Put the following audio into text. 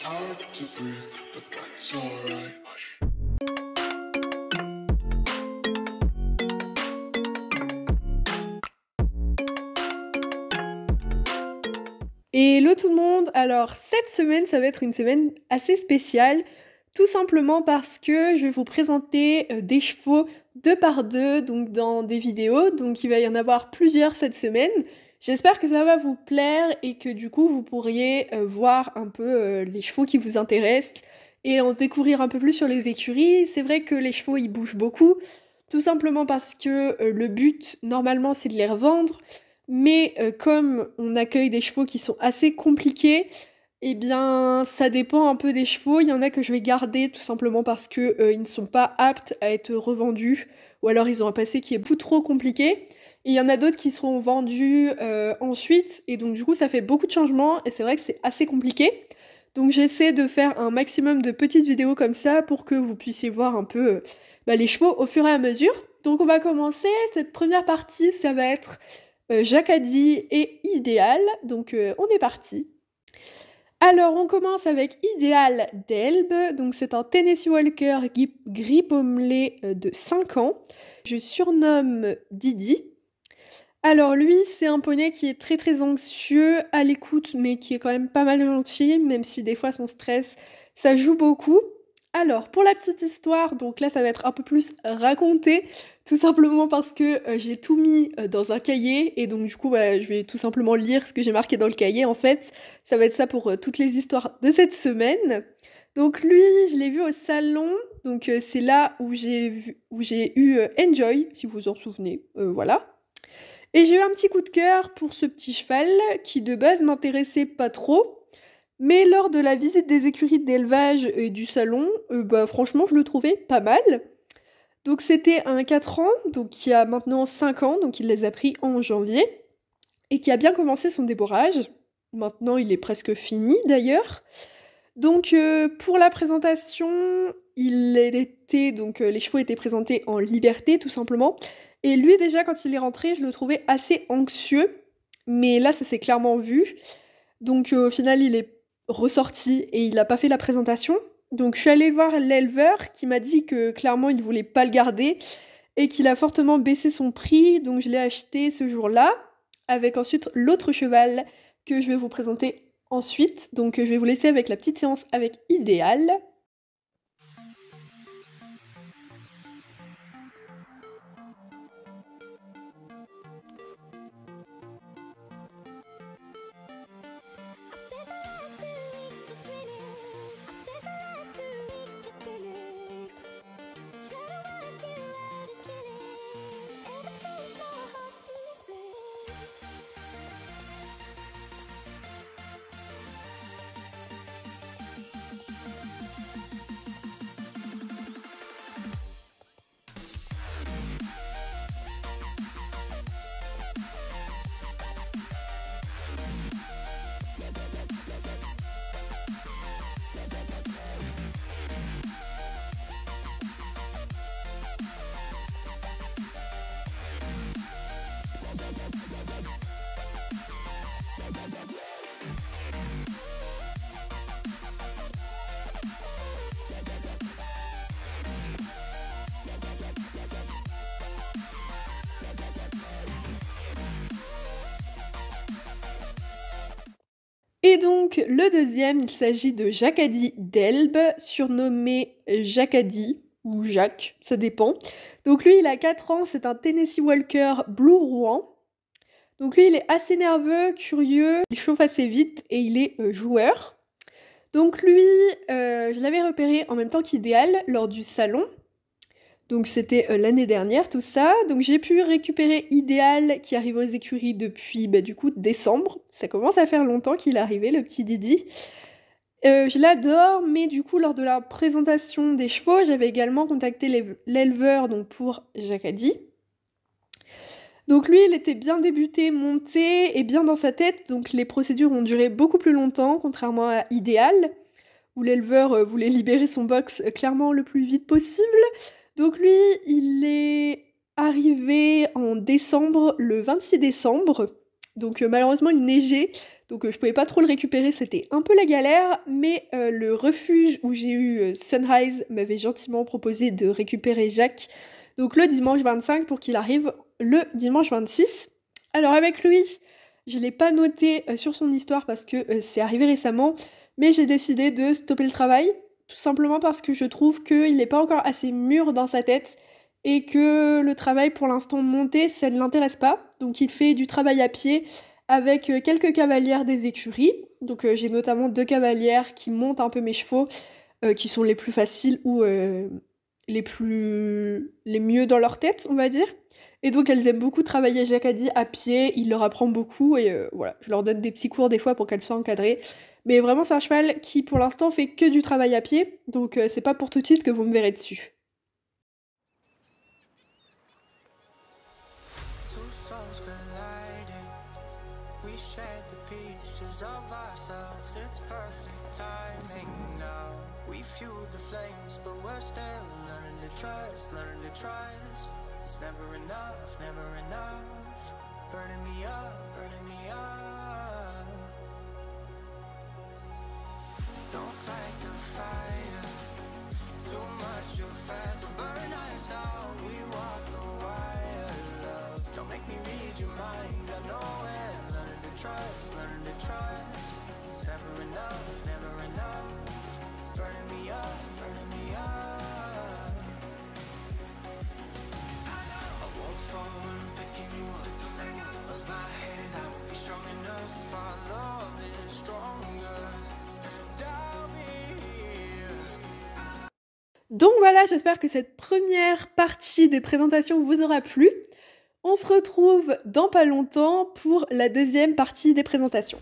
hard to breathe, but that's alright. Hush. Hello tout le monde! Alors cette semaine, ça va être une semaine assez spéciale, tout simplement parce que je vais vous présenter, des chevaux 2 par 2 donc dans des vidéos, donc il va y en avoir plusieurs cette semaine. J'espère que ça va vous plaire et que du coup vous pourriez, voir un peu, les chevaux qui vous intéressent et en découvrir un peu plus sur les écuries. C'est vrai que les chevaux, ils bougent beaucoup, tout simplement parce que, le but normalement c'est de les revendre, mais comme on accueille des chevaux qui sont assez compliqués, eh bien, ça dépend un peu des chevaux. Il y en a que je vais garder tout simplement parce que, ils ne sont pas aptes à être revendus ou alors ils ont un passé qui est beaucoup trop compliqué et il y en a d'autres qui seront vendus, ensuite et donc du coup, ça fait beaucoup de changements et c'est vrai que c'est assez compliqué. Donc j'essaie de faire un maximum de petites vidéos comme ça pour que vous puissiez voir un peu, les chevaux au fur et à mesure. Donc on va commencer. Cette première partie, ça va être Jacadi et Idéal, donc on est parti. Alors on commence avec Idéal d'Elbe, donc c'est un Tennessee Walker gris pommelé de 5 ans. Je surnomme Didi. Alors lui, c'est un poney qui est très très anxieux, à l'écoute, mais qui est quand même pas mal gentil, même si des fois son stress, ça joue beaucoup. Alors, pour la petite histoire, donc là, ça va être un peu plus raconté, tout simplement parce que j'ai tout mis dans un cahier, et donc du coup, je vais tout simplement lire ce que j'ai marqué dans le cahier, en fait. Ça va être ça pour toutes les histoires de cette semaine. Donc lui, je l'ai vu au salon, donc c'est là où j'ai eu Enjoy, si vous vous en souvenez, voilà. Et j'ai eu un petit coup de cœur pour ce petit cheval qui de base m'intéressait pas trop, mais lors de la visite des écuries d'élevage et du salon, franchement je le trouvais pas mal. Donc c'était un 4 ans, donc qui a maintenant 5 ans, donc il les a pris en janvier, et qui a bien commencé son déborrage. Maintenant il est presque fini d'ailleurs. Donc pour la présentation, les chevaux étaient présentés en liberté tout simplement. Et lui déjà quand il est rentré, je le trouvais assez anxieux, mais là ça s'est clairement vu. Donc au final il est ressorti et il a pas fait la présentation. Donc je suis allée voir l'éleveur qui m'a dit que clairement il voulait pas le garder et qu'il a fortement baissé son prix, donc je l'ai acheté ce jour-là, avec ensuite l'autre cheval que je vais vous présenter ensuite. Donc je vais vous laisser avec la petite séance avec Idéal. Et donc le deuxième, il s'agit de Jacadi d'Elbe, surnommé Jacadi ou Jacques, ça dépend. Donc lui, il a 4 ans, c'est un Tennessee Walker Blue Rouen. Donc lui, il est assez nerveux, curieux, il chauffe assez vite et il est joueur. Donc lui, je l'avais repéré en même temps qu'Idéal lors du salon. Donc c'était l'année dernière tout ça. Donc j'ai pu récupérer Idéal qui arrive aux écuries depuis du coup décembre. Ça commence à faire longtemps qu'il est arrivé, le petit Didi. Je l'adore, mais du coup lors de la présentation des chevaux, j'avais également contacté l'éleveur donc pour Jacadi. Donc lui, il était bien débuté, monté et bien dans sa tête, donc les procédures ont duré beaucoup plus longtemps, contrairement à Idéal, où l'éleveur voulait libérer son box clairement le plus vite possible. Donc lui, il est arrivé en décembre, le 26 décembre. Donc malheureusement il neigeait, donc je pouvais pas trop le récupérer, c'était un peu la galère, mais le refuge où j'ai eu, Sunrise m'avait gentiment proposé de récupérer Jacques, donc le dimanche 25 pour qu'il arrive le dimanche 26. Alors avec lui, je l'ai pas noté, sur son histoire parce que, c'est arrivé récemment, mais j'ai décidé de stopper le travail, tout simplement parce que je trouve qu'il n'est pas encore assez mûr dans sa tête et que le travail pour l'instant monté, ça ne l'intéresse pas. Donc il fait du travail à pied avec, quelques cavalières des écuries. Donc, j'ai notamment 2 cavalières qui montent un peu mes chevaux, qui sont les plus faciles ou, les mieux dans leur tête, on va dire. Et donc elles aiment beaucoup travailler Jacadi à pied, il leur apprend beaucoup et voilà, je leur donne des petits cours des fois pour qu'elles soient encadrées. Mais vraiment c'est un cheval qui pour l'instant fait que du travail à pied, donc c'est pas pour tout de suite que vous me verrez dessus. Two souls colliding. We shared the pieces of ourselves. It's perfect timing now. We fueled the flames, but we're still learning to trust, learning to trust. It's never enough, never enough. Burning me up, burning me up. Don't fight the fire. Too much, too fast. We'll burn us out. We walk the wire, love. Don't make me read your mind. I know it. Learning to trust, learning to trust. It's never enough, never enough. Burning me up, burning me up. I won't fall when I'm picking you up. Of my hand, I won't be strong enough. Our love is stronger, and I'll be here. Donc voilà, j'espère que cette première partie des présentations vous aura plu. On se retrouve dans pas longtemps pour la deuxième partie des présentations.